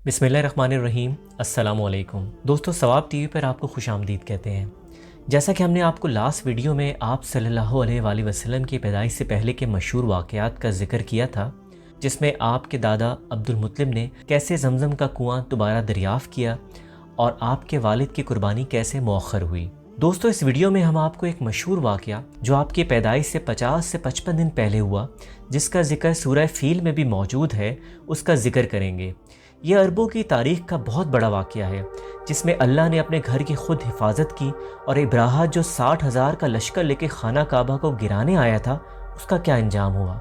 बिस्मिल्लाहिर्रहमानिर्रहीम। अस्सलाम वालेकुम दोस्तों, सवाब टीवी पर आपको खुश आमदीद कहते हैं। जैसा कि हमने आपको लास्ट वीडियो में आप सल्लल्लाहु अलैहि वसल्लम की पैदाइश से पहले के मशहूर वाक़यात का जिक्र किया था, जिसमें आपके दादा अब्दुल मुत्तलिब ने कैसे जमज़म का कुआं दोबारा दरियाफ़्त किया और आपके वालिद की कुर्बानी कैसे मौखर हुई। दोस्तों, इस वीडियो में हम आपको एक मशहूर वाक़या जो आपकी पैदाइश से 50 से 55 दिन पहले हुआ, जिसका जिक्र सूरह फील में भी मौजूद है, उसका जिक्र करेंगे। यह अरबों की तारीख़ का बहुत बड़ा वाक़या है, जिसमें अल्लाह ने अपने घर की खुद हिफाजत की और इब्राहा जो 60,000 का लश्कर लेके खाना काबा को गिराने आया था, उसका क्या अंजाम हुआ।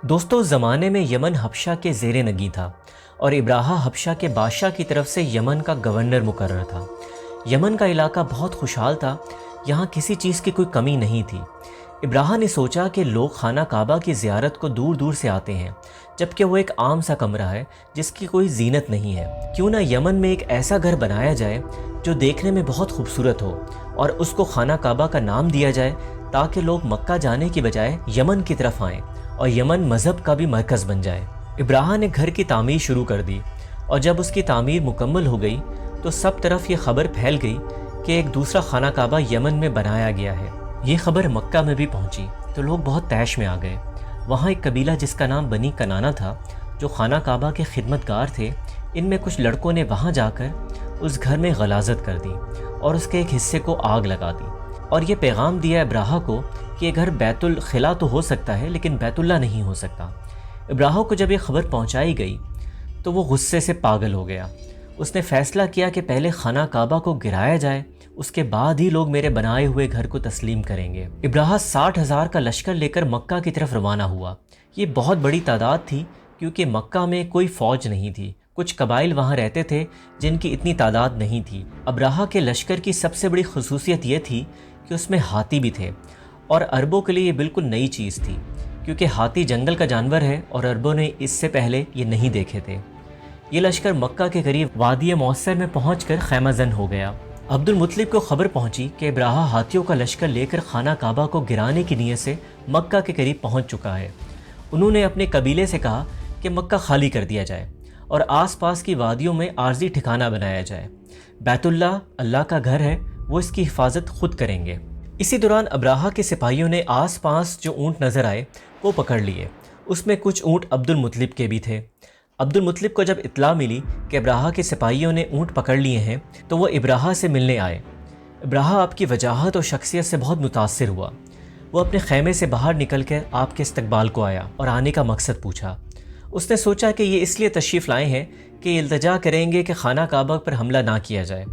दोस्तों, उस ज़माने में यमन हबशा के ज़ेरे नगी था और इब्राहा हबशा के बादशाह की तरफ से यमन का गवर्नर मुकर्रर था। यमन का इलाका बहुत खुशहाल था, यहाँ किसी चीज़ की कोई कमी नहीं थी। इब्राहा ने सोचा कि लोग खाना काबा की ज़ियारत को दूर दूर से आते हैं, जबकि वो एक आम सा कमरा है जिसकी कोई जीनत नहीं है। क्यों ना यमन में एक ऐसा घर बनाया जाए जो देखने में बहुत खूबसूरत हो और उसको खाना काबा का नाम दिया जाए, ताकि लोग मक्का जाने की बजाय यमन की तरफ आएँ और यमन मज़हब का भी मरकज़ बन जाए। इब्राहा ने घर की तामीर शुरू कर दी और जब उसकी तामीर मुकम्मल हो गई तो सब तरफ ये खबर फैल गई कि एक दूसरा खाना काबा यमन में बनाया गया है। ये खबर मक्का में भी पहुंची तो लोग बहुत तैश में आ गए। वहाँ एक कबीला जिसका नाम बनी कनाना था, जो खाना काबा के खिदमतगार थे, इनमें कुछ लड़कों ने वहाँ जाकर उस घर में गलाजत कर दी और उसके एक हिस्से को आग लगा दी और ये पैगाम दिया इब्राहा को कि ये घर बैतुल खिला तो हो सकता है, लेकिन बैतुल्ला नहीं हो सकता। इब्राहा को जब ये खबर पहुँचाई गई तो वो गुस्से से पागल हो गया। उसने फ़ैसला किया कि पहले खाना काबा को गिराया जाए, उसके बाद ही लोग मेरे बनाए हुए घर को तस्लीम करेंगे। इब्राहा 60,000 का लश्कर लेकर मक्का की तरफ रवाना हुआ। ये बहुत बड़ी तादाद थी क्योंकि मक्का में कोई फ़ौज नहीं थी। कुछ कबाइल वहाँ रहते थे जिनकी इतनी तादाद नहीं थी। इब्राहा के लश्कर की सबसे बड़ी खसूसियत ये थी कि उसमें हाथी भी थे और अरबों के लिए ये बिल्कुल नई चीज़ थी, क्योंकि हाथी जंगल का जानवर है और अरबों ने इससे पहले ये नहीं देखे थे। ये लश्कर मक्का के करीब वादी मौसर में पहुँचकर खैमाजन हो गया। अब्दुल मुत्तलिब को खबर पहुंची कि इब्राहा हाथियों का लश्कर लेकर खाना काबा को गिराने की नीयत से मक्का के करीब पहुंच चुका है। उन्होंने अपने कबीले से कहा कि मक्का खाली कर दिया जाए और आसपास की वादियों में आर्जी ठिकाना बनाया जाए। बैतुल्ला अल्लाह का घर है, वो इसकी हिफाजत खुद करेंगे। इसी दौरान इब्राहा के सिपाहियों ने आसपास जो ऊँट नज़र आए वो पकड़ लिए। उसमें कुछ ऊँट अब्दुल मुत्तलिब के भी थे। अब्दुल मुत्तलिब को जब इत्तला मिली कि इब्राहा के सिपाहियों ने ऊँट पकड़ लिए हैं, तो वो इब्राहा से मिलने आए। इब्राहा आपकी वजाहत और शख्सियत से बहुत मुतासिर हुआ। वो अपने खैमे से बाहर निकल कर आपके इस्तकबाल को आया और आने का मकसद पूछा। उसने सोचा कि ये इसलिए तशरीफ़ लाए हैं कि इल्तिजा करेंगे कि खाना काबा पर हमला ना किया जाए,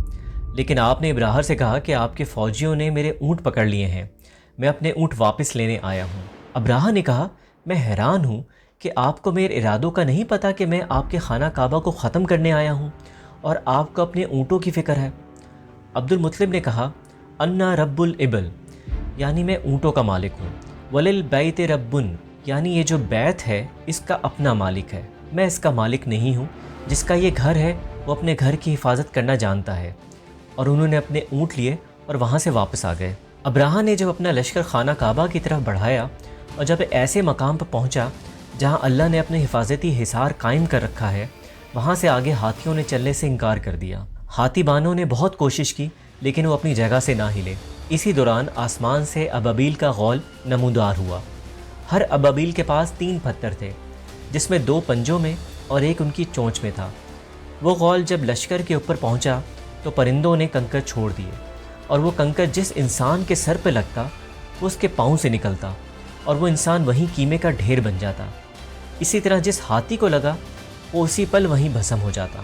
लेकिन आपने इब्राहा से कहा कि आपके फ़ौजियों ने मेरे ऊँट पकड़ लिए हैं, मैं अपने ऊँट वापस लेने आया हूँ। इब्राहा ने कहा, मैं हैरान हूँ कि आपको मेरे इरादों का नहीं पता कि मैं आपके खाना काबा को ख़त्म करने आया हूँ और आपको अपने ऊँटों की फ़िक्र है। अब्दुल मुत्तलिब ने कहा, अन्ना रब्बुल इबल, यानी मैं ऊँटों का मालिक हूँ। वलिल बैत रब्बुन, यानी ये जो बैत है इसका अपना मालिक है, मैं इसका मालिक नहीं हूँ। जिसका ये घर है वो अपने घर की हिफाजत करना जानता है। और उन्होंने अपने ऊँट लिए और वहाँ से वापस आ गए। इब्राहा ने जब अपना लश्कर खाना काबा की तरफ बढ़ाया और जब ऐसे मकाम पर पहुँचा जहाँ अल्लाह ने अपने हिफाजती हिसार कायम कर रखा है, वहाँ से आगे हाथियों ने चलने से इनकार कर दिया। हाथी बानों ने बहुत कोशिश की, लेकिन वो अपनी जगह से ना हिले। इसी दौरान आसमान से अबाबील का गौल नमूदार हुआ। हर अबाबील के पास 3 पत्थर थे, जिसमें 2 पंजों में और एक उनकी चोंच में था। वो गौल जब लश्कर के ऊपर पहुँचा तो परिंदों ने कंकर छोड़ दिए और वो कंकर जिस इंसान के सर पर लगता वो उसके पाँव से निकलता और वो इंसान वहीं कीमे का ढेर बन जाता। इसी तरह जिस हाथी को लगा वो उसी पल वहीं भस्म हो जाता।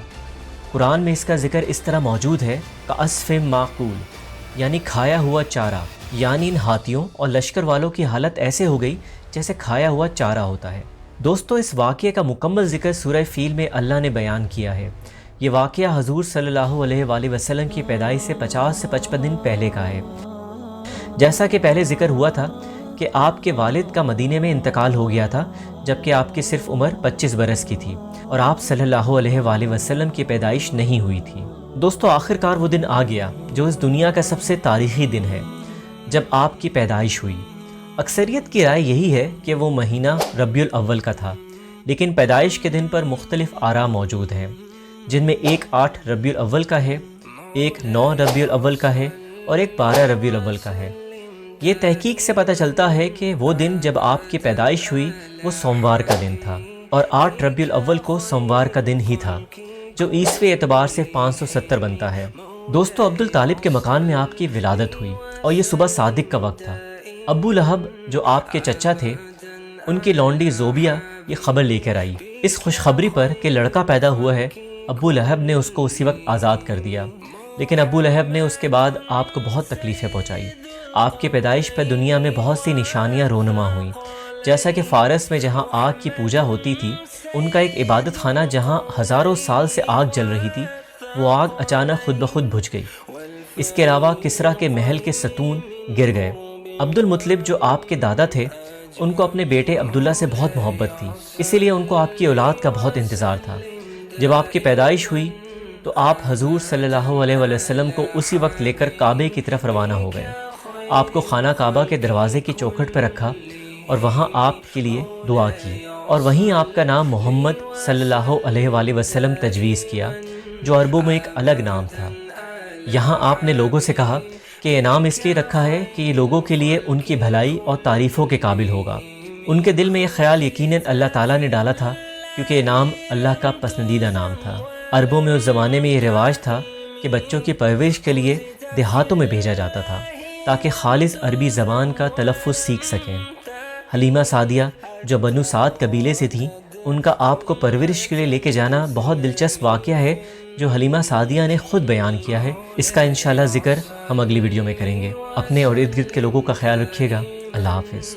कुरान में इसका जिक्र इस तरह मौजूद है का अस्फ़िम माक़ूल, यानी खाया हुआ चारा, यानी इन हाथियों और लश्कर वालों की हालत ऐसे हो गई जैसे खाया हुआ चारा होता है। दोस्तों, इस वाक़ये का मुकम्मल जिक्र सूरह फील में अल्लाह ने बयान किया है। ये वाक़या हज़ूर सल्लल्लाहु अलैहि वसल्लम की पैदाइश से 50 से 55 दिन पहले का है। जैसा कि पहले जिक्र हुआ था कि आपके वालिद का मदीने में इंतकाल हो गया था, जबकि आपकी सिर्फ उम्र 25 बरस की थी और आप सल्लल्लाहु अलैहि वसल्लम की पैदाइश नहीं हुई थी। दोस्तों, आखिरकार वो दिन आ गया जो इस दुनिया का सबसे तारीख़ी दिन है, जब आपकी पैदाइश हुई। अक्सरियत की राय यही है कि वो महीना रबीउल अव्वल का था, लेकिन पैदाइश के दिन पर मुख्तलिफ आरा मौजूद हैं। جن میں ایک 8 ربیع الاول کا ہے، ایک 9 ربیع الاول کا ہے اور ایک 12 ربیع الاول کا ہے۔ یہ تحقیق سے پتہ چلتا ہے کہ وہ دن جب آپ کی پیدائش ہوئی وہ سوموار کا دن تھا، اور 8 ربیع الاول کو سوموار کا دن ہی تھا، جو عیسوی اعتبار سے 570 بنتا ہے۔ دوستو، عبدالطالب کے مکان میں آپ کی ولادت ہوئی اور یہ صبح صادق کا وقت تھا۔ ابو لہب جو آپ کے چچا تھے، ان کی لونڈی زوبیہ یہ خبر لے کر آئی اس خوشخبری پر کہ لڑکا پیدا ہوا ہے۔ ابو لہب نے اس کو اسی وقت آزاد کر دیا، لیکن ابو لہب نے اس کے بعد آپ کو بہت تکلیفیں پہنچائی۔ آپ کی پیدائش پر دنیا میں بہت سی نشانیاں رونما ہوئیں، جیسا کہ فارس میں جہاں آگ کی پوجا ہوتی تھی، ان کا ایک عبادت خانہ جہاں ہزاروں سال سے آگ جل رہی تھی، وہ آگ اچانک خود بخود بجھ گئی۔ اس کے علاوہ کسریٰ کے محل کے ستون گر گئے۔ عبد المطلب جو آپ کے دادا تھے، ان کو اپنے بیٹے عبداللہ سے بہت محبت تھی، اسی لیے ان کو آپ کی اولاد کا بہت انتظار تھا۔ جب آپ کی پیدائش ہوئی تو آپ حضور صلی اللہ علیہ وسلم کو اسی وقت لے کر کعبے کی طرف روانہ ہو گئے۔ آپ کو خانہ کعبہ کے دروازے کی چوکھٹ پر رکھا اور وہاں آپ کے لیے دعا کی، اور وہیں آپ کا نام محمد صلی اللہ علیہ وآلہ وسلم تجویز کیا، جو عربوں میں ایک الگ نام تھا۔ یہاں آپ نے لوگوں سے کہا کہ یہ نام اس لیے رکھا ہے کہ یہ لوگوں کے لیے ان کی بھلائی اور تعریفوں کے قابل ہوگا۔ ان کے دل میں یہ خیال یقیناً اللہ تعالیٰ نے ڈالا تھا، کیونکہ یہ نام اللہ کا پسندیدہ نام تھا۔ عربوں میں اس زمانے میں یہ رواج تھا کہ بچوں کی پرورش کے لیے دیہاتوں میں بھیجا جاتا تھا تاکہ خالص عربی زبان کا تلفظ سیکھ سکیں۔ حلیمہ سعدیہ جو بنو سعد قبیلے سے تھیں، ان کا آپ کو پرورش کے لیے لے کے جانا بہت دلچسپ واقعہ ہے جو حلیمہ سعدیہ نے خود بیان کیا ہے۔ اس کا انشاءاللہ ذکر ہم اگلی ویڈیو میں کریں گے۔ اپنے اور ارد گرد کے لوگوں کا خیال رکھیے گا۔ اللہ حافظ۔